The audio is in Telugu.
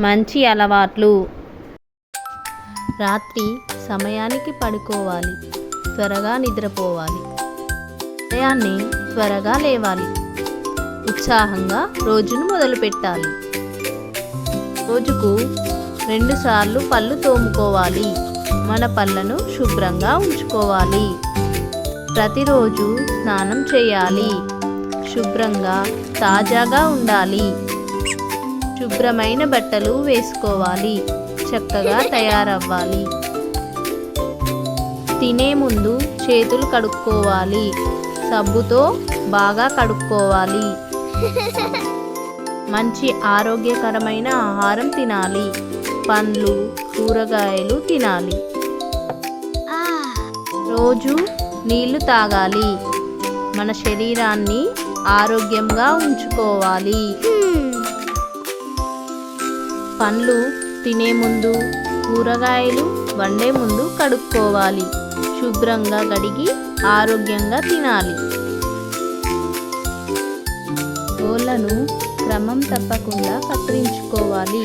మంచి అలవాట్లు. రాత్రి సమయానికి పడుకోవాలి, త్వరగా నిద్రపోవాలి. ఉదయాన్నే త్వరగా లేవాలి, ఉత్సాహంగా రోజును మొదలుపెట్టాలి. రోజుకు 2 సార్లు పళ్ళు తోముకోవాలి, మన పళ్ళను శుభ్రంగా ఉంచుకోవాలి. ప్రతిరోజు స్నానం చేయాలి, శుభ్రంగా తాజాగా ఉండాలి. శుభ్రమైన బట్టలు వేసుకోవాలి, చక్కగా తయారవ్వాలి. తినే ముందు చేతులు కడుక్కోవాలి, సబ్బుతో బాగా కడుక్కోవాలి. మంచి ఆరోగ్యకరమైన ఆహారం తినాలి, పండ్లు కూరగాయలు తినాలి. రోజు నీళ్లు తాగాలి, మన శరీరాన్ని ఆరోగ్యంగా ఉంచుకోవాలి. పండ్లు తినే ముందు, కూరగాయలు వండే ముందు కడుక్కోవాలి, శుభ్రంగా కడిగి ఆరోగ్యంగా తినాలి. గోళ్ళను క్రమం తప్పకుండా కత్తిరించుకోవాలి.